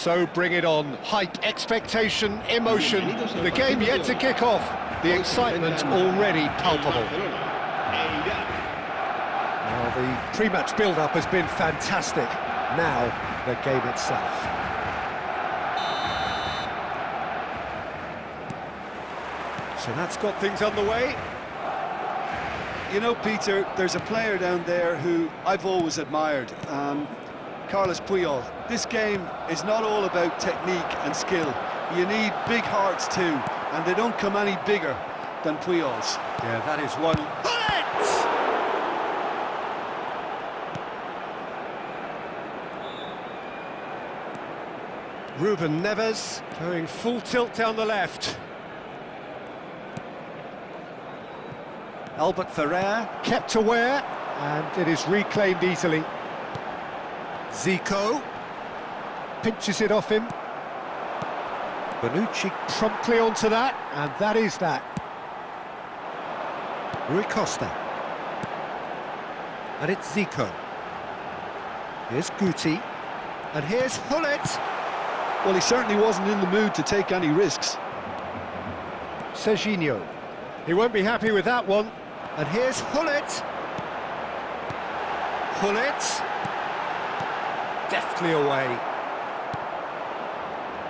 So bring it on. Hype, expectation, emotion. The game yet to kick off. The excitement already palpable. Well, the pre-match build-up has been fantastic. Now, the game itself. So that's got things underway. You know, Peter, there's a player down there who I've always admired, Carlos Puyol. This game is not all about technique and skill. You need big hearts too, and they don't come any bigger than Puyol's. Yeah, that is one. Ruben Neves going full tilt down the left. Albert Ferrer kept aware, and it is reclaimed easily. Zico pinches it off him. Bonucci promptly onto that, and that is that. Rui Costa. And it's Zico. Here's Guti. And here's Hullet. Well, he certainly wasn't in the mood to take any risks. Serginho. He won't be happy with that one. And here's Hullet. Hullet. Deftly away.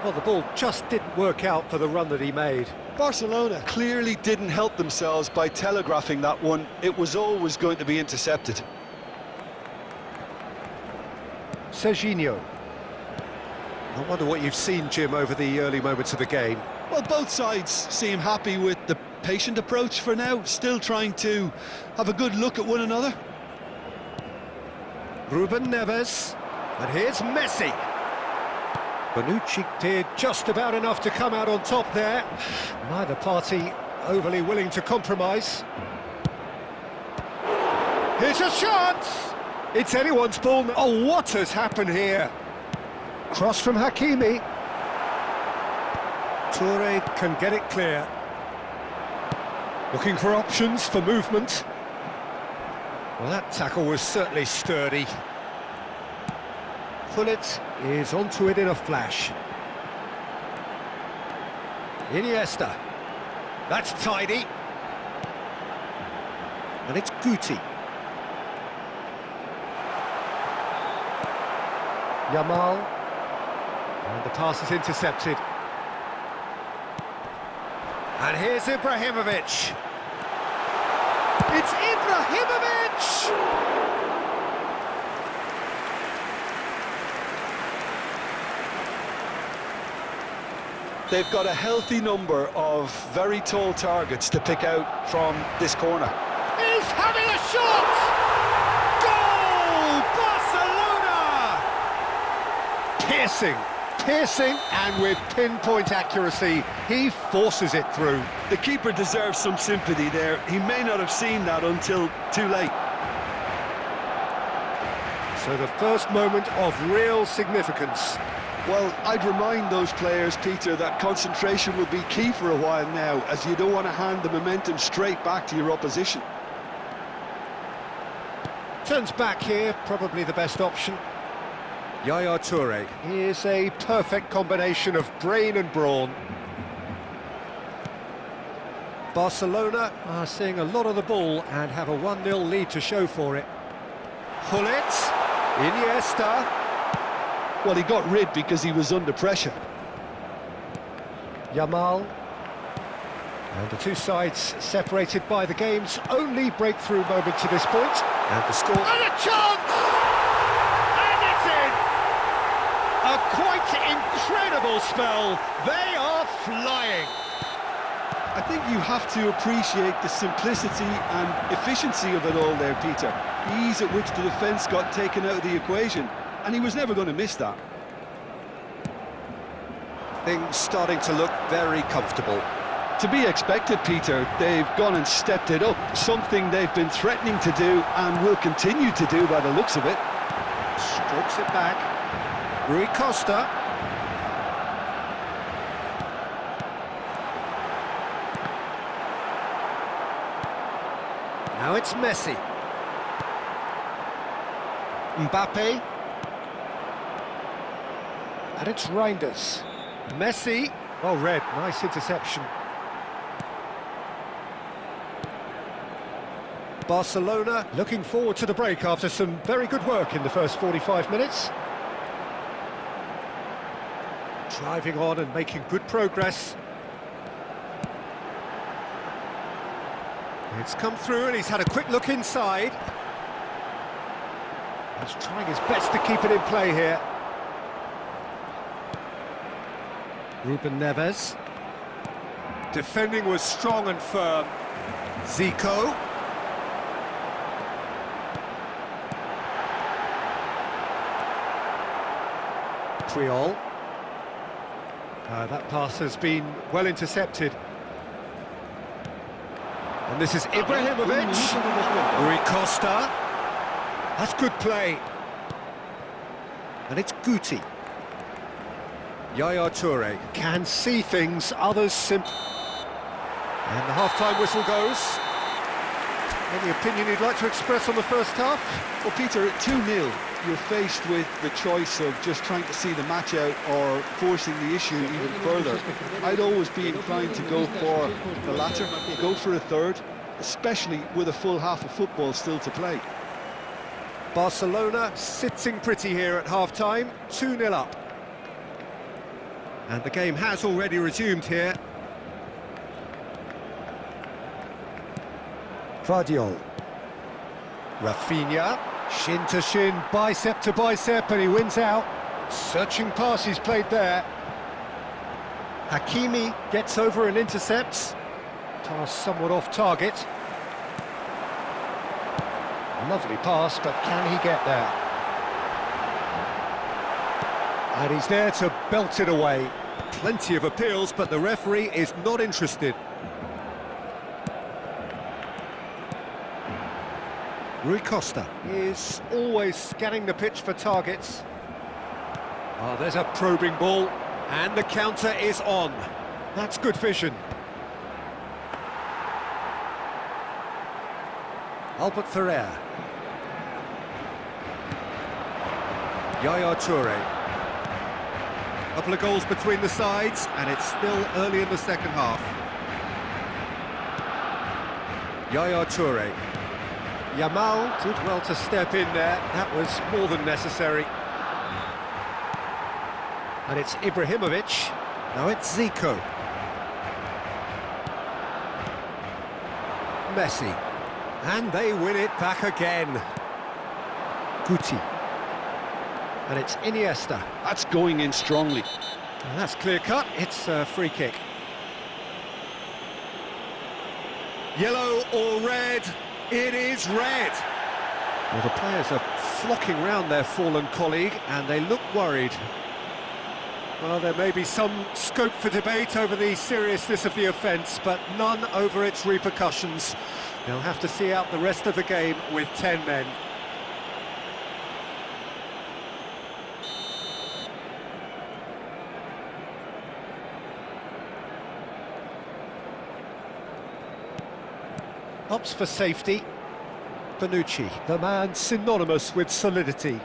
Well, the ball just didn't work out for the run that he made. Barcelona clearly didn't help themselves by telegraphing that one. It was always going to be intercepted. Serginho. I wonder what you've seen, Jim, over the early moments of the game. Well, both sides seem happy with the patient approach for now, still trying to have a good look at one another. Ruben Neves. And here's Messi. Bonucci did just about enough to come out on top there. Neither party overly willing to compromise. Here's a chance! It's anyone's ball. Oh, what has happened here? Cross from Hakimi. Toure can get it clear. Looking for options for movement. Well, that tackle was certainly sturdy. Hullet is onto it in a flash. Iniesta. That's tidy. And it's Guti. Yamal. And the pass is intercepted. And here's Ibrahimovic. It's Ibrahimovic! They've got a healthy number of very tall targets to pick out from this corner. He's having a shot! Goal! Barcelona! Piercing, and with pinpoint accuracy, he forces it through. The keeper deserves some sympathy there. He may not have seen that until too late. So the first moment of real significance. Well, I'd remind those players, Peter, that concentration will be key for a while now, as you don't want to hand the momentum straight back to your opposition. Turns back here, probably the best option. Yaya Toure is a perfect combination of brain and brawn. Barcelona are seeing a lot of the ball and have a 1-0 lead to show for it. Hullet, Iniesta. Well, he got rid because he was under pressure. Yamal. And the two sides separated by the game's only breakthrough moment to this point. And the score. And a chance! And it's in! A quite incredible spell. They are flying. I think you have to appreciate the simplicity and efficiency of it all there, Peter. The ease at which the defence got taken out of the equation. And he was never going to miss that. Things starting to look very comfortable. To be expected, Peter. They've gone and stepped it up, something they've been threatening to do and will continue to do by the looks of it. Strokes it back. Rui Costa. Now it's Messi. Mbappe. And it's Reinders. Messi. Well read, nice interception. Barcelona looking forward to the break after some very good work in the first 45 minutes. Driving on and making good progress. It's come through and he's had a quick look inside. He's trying his best to keep it in play here. Ruben Neves. Defending was strong and firm. Zico. Puyol. That pass has been well intercepted. And this is Ibrahimovic. Rui Costa. That's good play. And it's Guti. Yaya Toure can see things, others simply. And the half-time whistle goes. Any opinion you'd like to express on the first half? Well, Peter, 2-0. You're faced with the choice of just trying to see the match out or forcing the issue even further. I'd always be inclined to go for the latter, go for a third, especially with a full half of football still to play. Barcelona sitting pretty here at half-time, 2-0 up. And the game has already resumed here. Vardiol. Rafinha. Shin to shin, bicep to bicep, and he wins out. Searching pass he's played there. Hakimi gets over and intercepts. Pass somewhat off target. Lovely pass, but can he get there? And he's there to belt it away. Plenty of appeals, but the referee is not interested. Rui Costa is always scanning the pitch for targets. Oh, there's a probing ball, and the counter is on. That's good vision. Albert Ferrer. Yaya Toure. Couple of goals between the sides, and it's still early in the second half. Yaya Toure. Yamal did well to step in there, that was more than necessary. And it's Ibrahimovic, now it's Zico. Messi, and they win it back again. Guti. And it's Iniesta. That's going in strongly. And that's clear cut, it's a free kick. Yellow or red? It is red. Well, the players are flocking round their fallen colleague and they look worried. Well, there may be some scope for debate over the seriousness of the offence, but none over its repercussions. They'll have to see out the rest of the game with 10 men. Opts for safety. Bonucci, the man synonymous with solidity.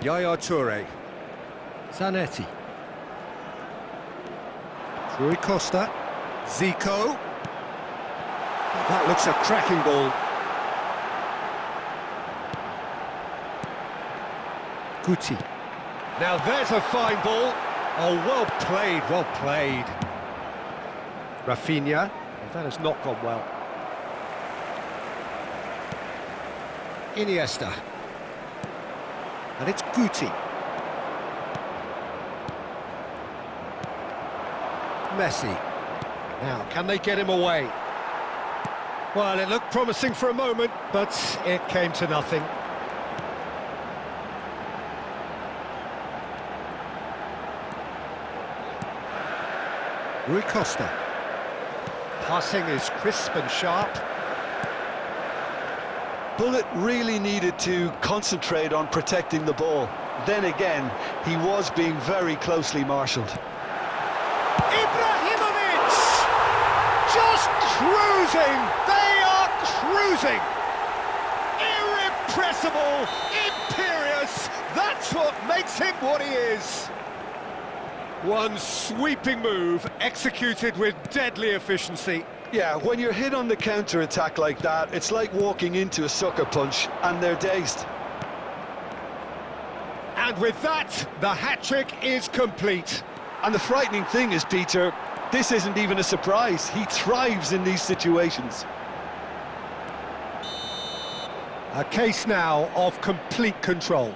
Yaya Toure. Zanetti. Rui Costa. Zico. That looks a cracking ball. Guti. Now there's a fine ball. Oh, well played, well played. Rafinha. That has not gone well. Iniesta. And it's Guti. Messi. Now, can they get him away? Well, it looked promising for a moment, but it came to nothing. Rui Costa. Passing is crisp and sharp. Bullet really needed to concentrate on protecting the ball. Then again, he was being very closely marshalled. Ibrahimovic! Just cruising! They are cruising! Irrepressible! Irreversible, imperious, that's what makes him what he is. One sweeping move, executed with deadly efficiency. Yeah, when you're hit on the counter-attack like that, it's like walking into a sucker punch, and they're dazed. And with that, the hat-trick is complete. And the frightening thing is, Peter, this isn't even a surprise. He thrives in these situations. A case now of complete control.